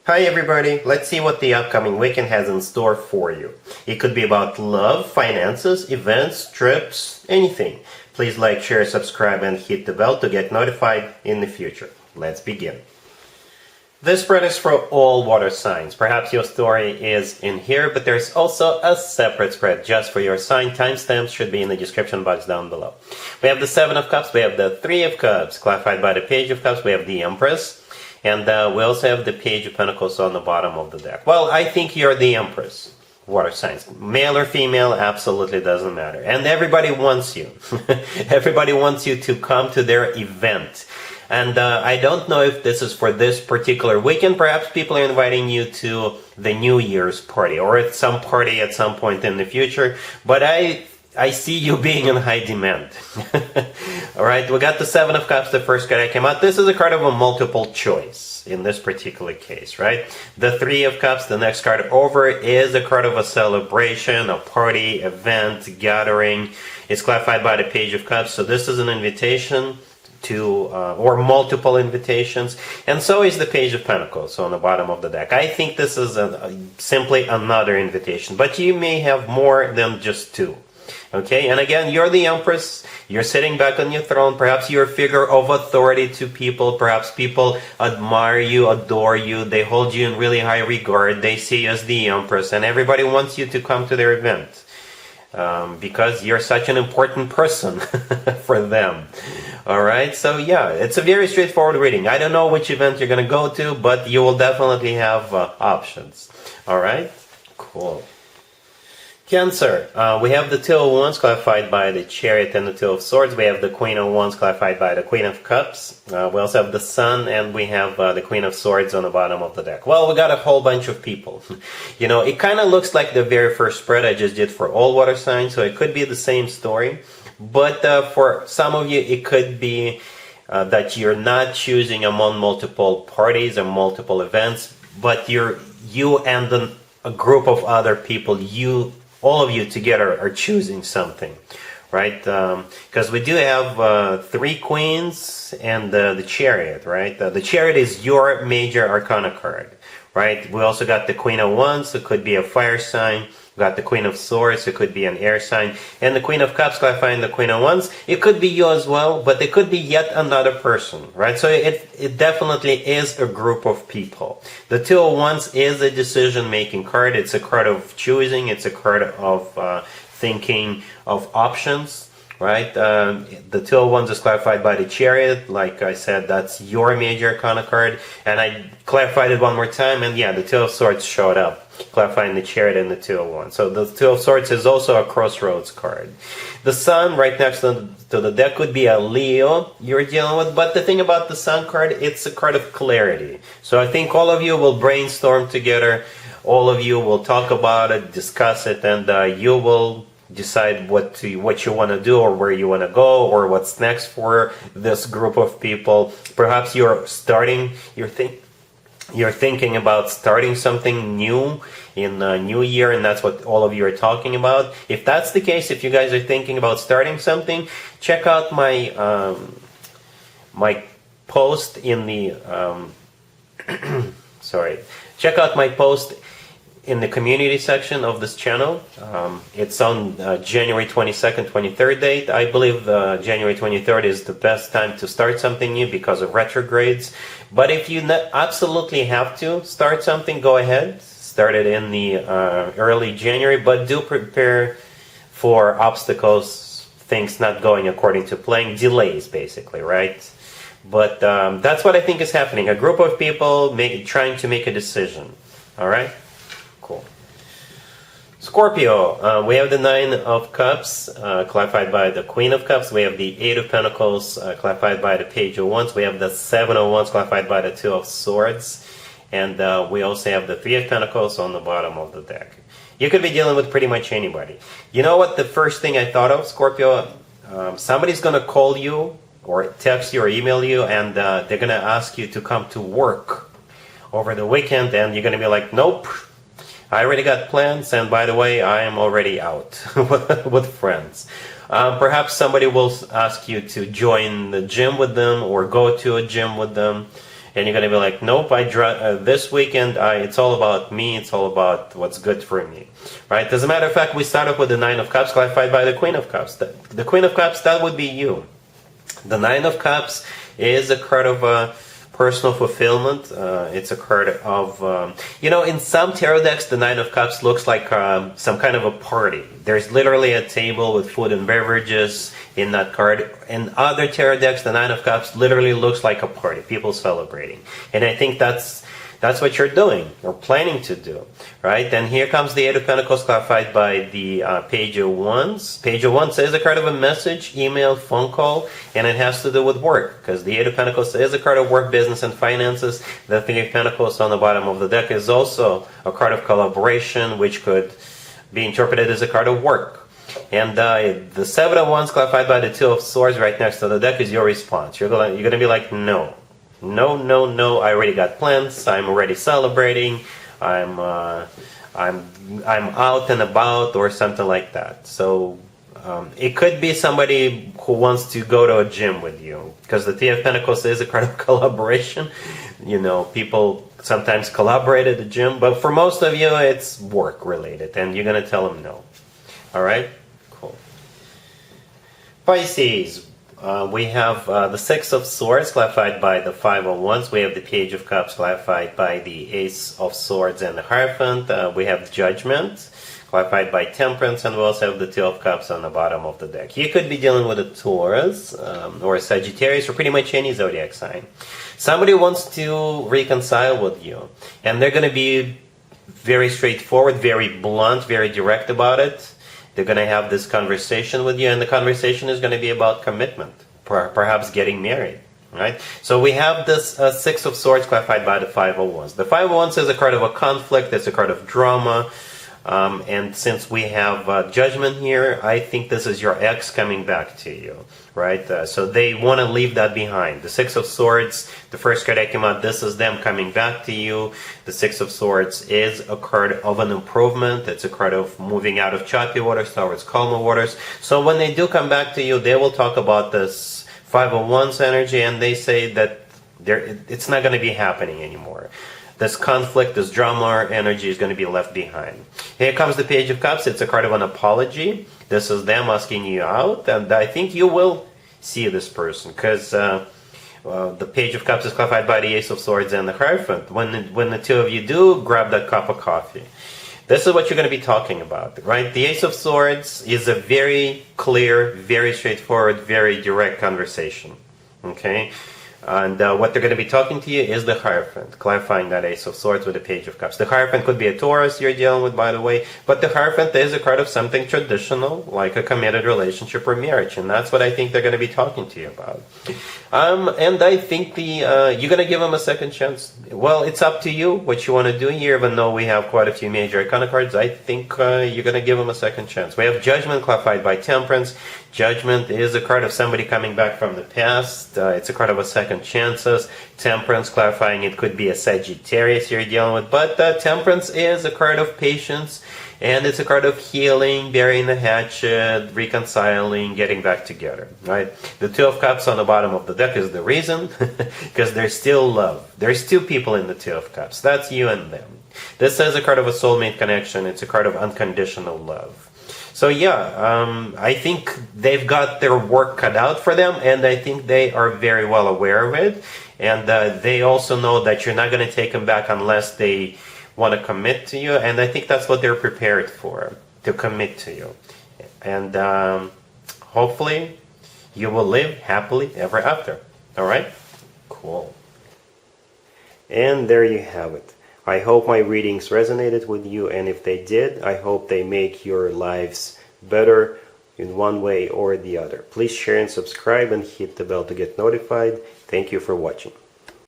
Hi everybody, let's see what the upcoming weekend has in store for you. It could be about love, finances, events, trips, anything. Please like, share, subscribe and hit the bell to get notified in the future. Let's begin. This spread is for all water signs. Perhaps your story is in here, but there's also a separate spread just for your sign. Timestamps should be in the description box down below. We have the Seven of Cups, we have the Three of Cups, clarified by the Page of Cups, we have the Empress. And we also have the Page of Pentacles on the bottom of the deck. Well, I think you're the Empress. Water signs. Male or female, absolutely doesn't matter. And everybody wants you. Everybody wants you to come to their event. And I don't know if this is for this particular weekend. Perhaps people are inviting you to the New Year's party or at some party at some point in the future. But I see you being in high demand. Alright, we got the Seven of Cups, the first card that came out. This is a card of a multiple choice in this particular case, right? The Three of Cups, the next card over, is a card of a celebration, a party, event, gathering. It's clarified by the Page of Cups, so this is an invitation to, or multiple invitations, and so is the Page of Pentacles on the bottom of the deck. I think this is simply another invitation, but you may have more than just two. Okay, and again, you're the Empress, you're sitting back on your throne, perhaps you're a figure of authority to people, perhaps people admire you, adore you, they hold you in really high regard, they see you as the Empress, and everybody wants you to come to their event. Because you're such an important person for them. Alright, so yeah, it's a very straightforward reading. I don't know which event you're going to go to, but you will definitely have options. Alright, cool. Cancer, we have the Two of Wands clarified by the Chariot and the Two of Swords. We have the Queen of Wands clarified by the Queen of Cups. We also have the Sun, and we have the Queen of Swords on the bottom of the deck. Well, we got a whole bunch of people. You know, it kind of looks like the very first spread I just did for all water signs, so it could be the same story. But for some of you, it could be that you're not choosing among multiple parties or multiple events, but you and a group of other people, all of you together are choosing something, right? Because we do have three queens and the Chariot, right? The Chariot is your major arcana card, right? We also got the Queen of Wands, it could be a fire sign. We got the Queen of Swords, it could be an air sign. And the Queen of Cups clarifying the Queen of Wands, it could be you as well, but it could be yet another person, right? So it definitely is a group of people. The Two of Wands is a decision-making card. It's a card of choosing. It's a card of thinking of options, right? The Two of Wands is clarified by the Chariot. Like I said, that's your major arcana card. And I clarified it one more time, and yeah, the Two of Swords showed up, clarifying the Chariot and the Two of Wands. So the Two of Swords is also a crossroads card. The Sun right next to the deck could be a Leo you're dealing with, but the thing about the Sun card, it's a card of clarity. So I think all of you will brainstorm together, all of you will talk about it, discuss it, and you will decide what you want to do or where you want to go or what's next for this group of people. Perhaps you're thinking about starting something new in the new year, and that's what all of you are talking about. If that's the case, if you guys are thinking about starting something, check out my my post in the check out my post in the community section of this channel. It's on January 22nd, 23rd date. I believe January 23rd is the best time to start something new because of retrogrades. But if you absolutely have to start something, go ahead. Start it in the early January, but do prepare for obstacles, things not going according to plan, delays basically, right? But that's what I think is happening. A group of people trying to make a decision. Alright? Cool. Scorpio, we have the Nine of Cups, clarified by the Queen of Cups. We have the Eight of Pentacles, clarified by the Page of Wands. We have the Seven of Wands, clarified by the Two of Swords. And we also have the Three of Pentacles on the bottom of the deck. You could be dealing with pretty much anybody. You know what the first thing I thought of, Scorpio? Somebody's going to call you or text you or email you, and they're going to ask you to come to work over the weekend, and you're going to be like, nope. I already got plans, and by the way, I am already out with friends. Perhaps somebody will ask you to join the gym with them or go to a gym with them. And you're going to be like, nope, this weekend, it's all about me. It's all about what's good for me, right? As a matter of fact, we start off with the Nine of Cups clarified by the Queen of Cups. The Queen of Cups, that would be you. The Nine of Cups is a card of personal fulfillment. It's a card of, in some tarot decks, the Nine of Cups looks like some kind of a party. There's literally a table with food and beverages in that card. In other tarot decks, the Nine of Cups literally looks like a party, people celebrating. And I think that's what you're doing, or planning to do, right? And here comes the Eight of Pentacles clarified by the Page of Wands. Page of Wands is a card of a message, email, phone call, and it has to do with work, because the Eight of Pentacles is a card of work, business, and finances. The Three of Pentacles on the bottom of the deck is also a card of collaboration, which could be interpreted as a card of work. And the Seven of Wands clarified by the Two of Swords right next to the deck is your response. You're gonna be like, no. No, I already got plans. I'm already celebrating. I'm out and about, or something like that. So it could be somebody who wants to go to a gym with you, because the Three of Pentacles is a card of collaboration. People sometimes collaborate at the gym, but for most of you, it's work related, and you're gonna tell them no. All right, cool. Pisces. We have the Six of Swords clarified by the Five of Wands. We have the Page of Cups clarified by the Ace of Swords and the Hierophant. We have Judgment clarified by Temperance, and we also have the Two of Cups on the bottom of the deck. You could be dealing with a Taurus or a Sagittarius, or pretty much any zodiac sign. Somebody wants to reconcile with you, and they're going to be very straightforward, very blunt, very direct about it. They're going to have this conversation with you, and the conversation is going to be about commitment, perhaps getting married, right? So we have this Six of Swords clarified by the Five of Wands. The Five of Wands is a card of a conflict, it's a card of drama, and since we have Judgment here, I think this is your ex coming back to you, right? So they want to leave that behind. The Six of Swords, the first card that came out, this is them coming back to you. The Six of Swords is a card of an improvement. It's a card of moving out of choppy waters towards calmer waters. So when they do come back to you, they will talk about this Five of Wands energy, and they say that it's not going to be happening anymore. This conflict, this drama energy is going to be left behind. Here comes the Page of Cups. It's a card of an apology. This is them asking you out, and I think you will see this person, because the Page of Cups is clarified by the Ace of Swords and the Hierophant. When the two of you do, grab that cup of coffee. This is what you're going to be talking about, right? The Ace of Swords is a very clear, very straightforward, very direct conversation, okay? And what they're going to be talking to you is the Hierophant, clarifying that Ace of Swords with the Page of Cups. The Hierophant could be a Taurus you're dealing with, by the way, but the Hierophant is a card of something traditional, like a committed relationship or marriage, and that's what I think they're going to be talking to you about. And I think you're going to give them a second chance. Well, it's up to you what you want to do here, even though we have quite a few major arcana cards. I think you're going to give them a second chance. We have Judgment clarified by Temperance. Judgment is a card of somebody coming back from the past. It's a card of a second chances. Temperance clarifying it could be a Sagittarius you're dealing with, but Temperance is a card of patience, and it's a card of healing, burying the hatchet, reconciling, getting back together, right? The Two of Cups on the bottom of the deck is the reason, because there's still love. There's two people in the Two of Cups. That's you and them. This is a card of a soulmate connection. It's a card of unconditional love. So yeah, I think they've got their work cut out for them, and I think they are very well aware of it. And they also know that you're not going to take them back unless they want to commit to you. And I think that's what they're prepared for, to commit to you. And hopefully you will live happily ever after. All right? Cool. And there you have it. I hope my readings resonated with you, and if they did, I hope they make your lives better in one way or the other. Please share and subscribe and hit the bell to get notified. Thank you for watching.